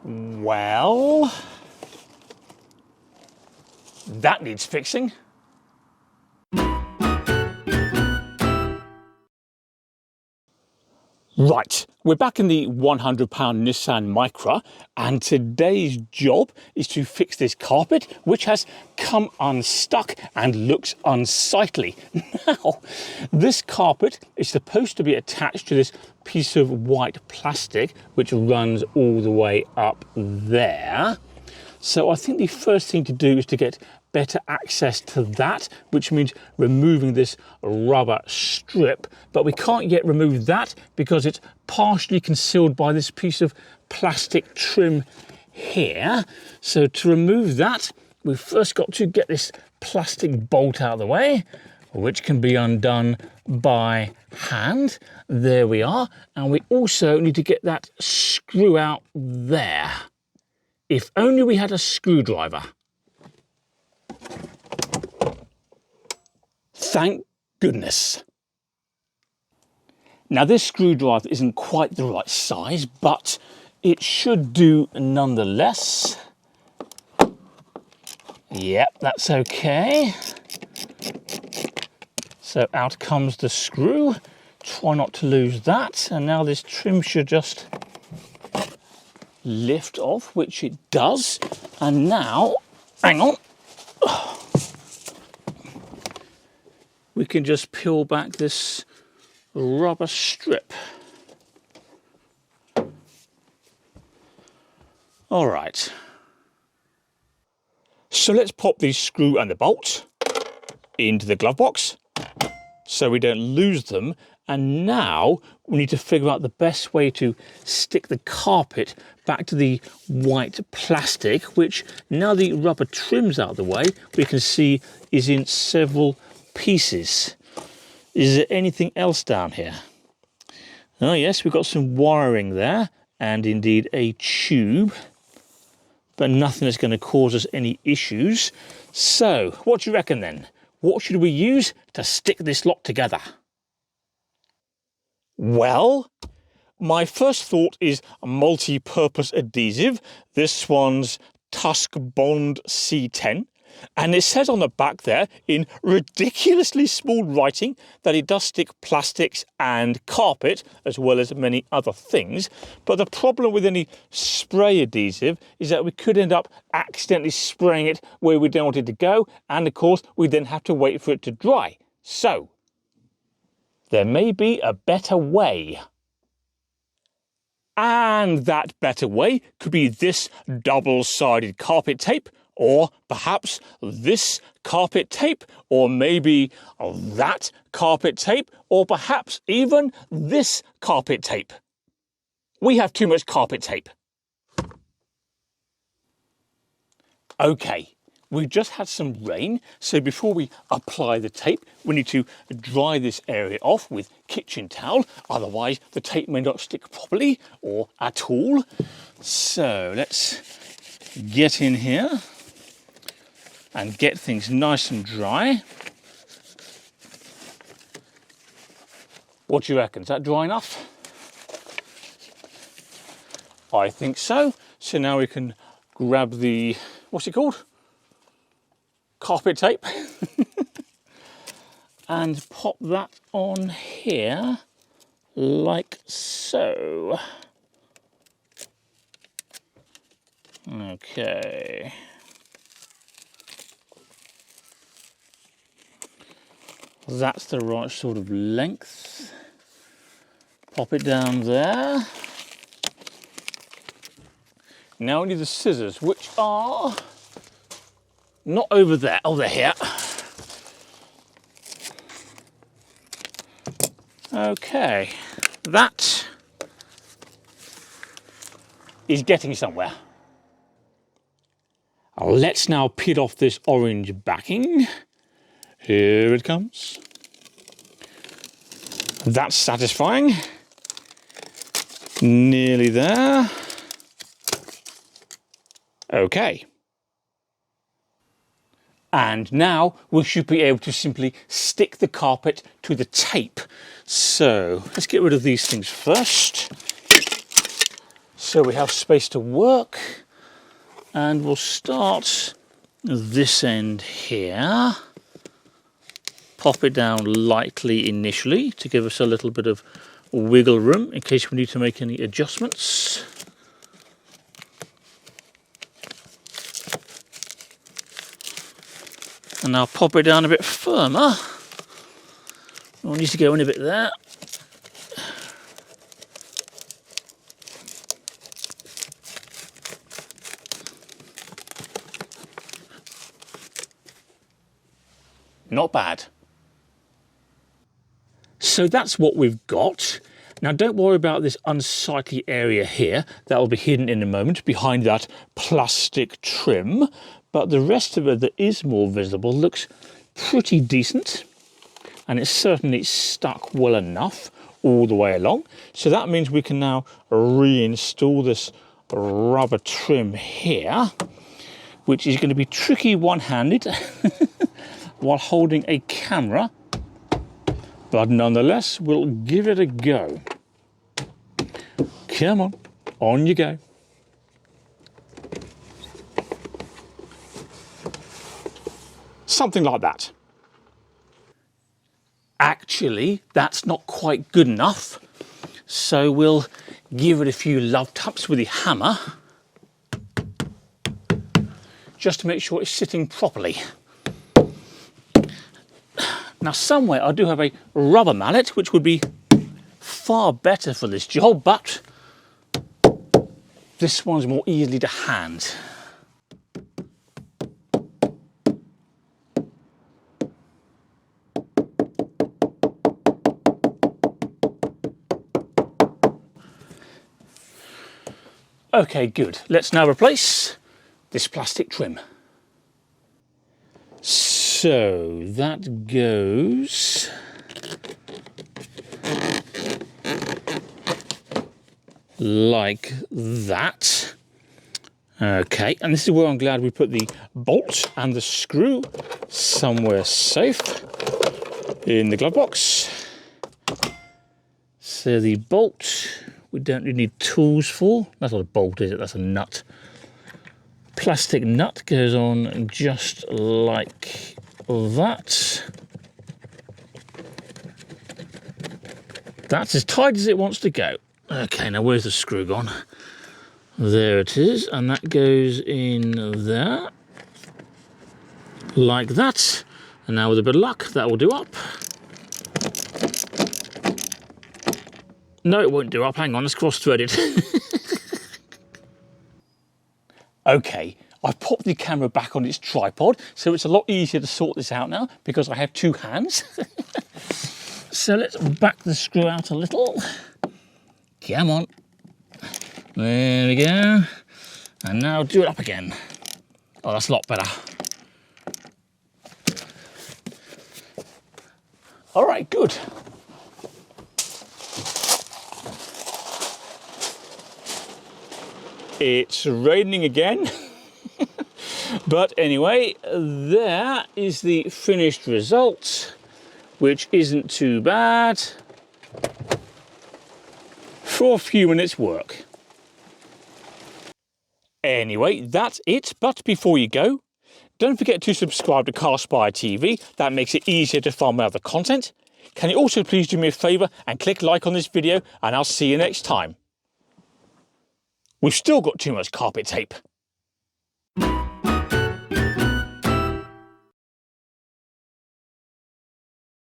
Well, that needs fixing. Right, we're back in the £100 Nissan Micra, and today's job is to fix this carpet, which has come unstuck and looks unsightly. Now, this carpet is supposed to be attached to this piece of white plastic, which runs all the way up there. So I think the first thing to do is to get better access to that, which means removing this rubber strip, but we can't yet remove that because it's partially concealed by this piece of plastic trim here. So to remove that, we've first got to get this plastic bolt out of the way, which can be undone by hand. There we are. And we also need to get that screw out there. If only we had a screwdriver. Thank goodness. Now this screwdriver isn't quite the right size, but it should do nonetheless. Yep, that's okay. So out comes the screw. Try not to lose that. And now this trim should just lift off, which it does. And now, hang on. We can just peel back this rubber strip. All right. So let's pop the screw and the bolt into the glove box so we don't lose them. And now we need to figure out the best way to stick the carpet back to the white plastic, which now the rubber trim's out of the way, we can see is in several pieces. Is there anything else down here? Oh yes, we've got some wiring there and indeed a tube, but nothing that's going to cause us any issues. So what do you reckon then? What should we use to stick this lot together? Well, my first thought is a multi-purpose adhesive. This one's Tusk Bond C10. And it says on the back there in ridiculously small writing that it does stick plastics and carpet as well as many other things. But the problem with any spray adhesive is that we could end up accidentally spraying it where we don't want it to go. And of course, we then have to wait for it to dry. So there may be a better way. And that better way could be this double-sided carpet tape, or perhaps this carpet tape, or maybe that carpet tape, or perhaps even this carpet tape. We have too much carpet tape. Okay, we've just had some rain, so before we apply the tape, we need to dry this area off with kitchen towel, otherwise the tape may not stick properly or at all. So let's get in here and get things nice and dry. What do you reckon? Is that dry enough? I think so. So now we can grab the, what's it called? Carpet tape. And pop that on here like so. Okay. That's the right sort of length. Pop it down there. Now we need the scissors, which are not over there. Oh, they're here. Okay, that is getting somewhere. Let's now peel off this orange backing. Here it comes. That's satisfying. Nearly there. Okay. And now we should be able to simply stick the carpet to the tape. So let's get rid of these things first. So we have space to work, and we'll start this end here. Pop it down lightly initially to give us a little bit of wiggle room in case we need to make any adjustments. And now pop it down a bit firmer. I need to go in a bit there. Not bad. So that's what we've got. Now don't worry about this unsightly area here. That will be hidden in a moment behind that plastic trim. But the rest of it that is more visible looks pretty decent. And it's certainly stuck well enough all the way along. So that means we can now reinstall this rubber trim here, which is going to be tricky one-handed while holding a camera. But nonetheless, we'll give it a go. Come on you go. Something like that. Actually, that's not quite good enough. So we'll give it a few love taps with the hammer, just to make sure it's sitting properly. Now somewhere I do have a rubber mallet, which would be far better for this job, but this one's more easily to hand. Okay, good. Let's now replace this plastic trim. So that goes like that. Okay, and this is where I'm glad we put the bolt and the screw somewhere safe in the glove box. So the bolt, we don't really need tools for. That's not a bolt, is it? That's a nut. Plastic nut goes on just like that. That's as tight as it wants to go. Okay, now where's the screw gone? There it is, and that goes in there, like that. And now with a bit of luck, that will do up. No, it won't do up. Hang on, let's cross-thread it. Okay, I've popped the camera back on its tripod, so it's a lot easier to sort this out now because I have two hands. So let's back the screw out a little. Come on. There we go. And now do it up again. Oh, that's a lot better. All right, good. It's raining again. But anyway, there is the finished result, which isn't too bad for a few minutes work. Anyway, that's it. But before you go, don't forget to subscribe to CarSpyTV. That makes it easier to find my other content. Can you also please do me a favour and click like on this video, and I'll see you next time. We've still got too much carpet tape.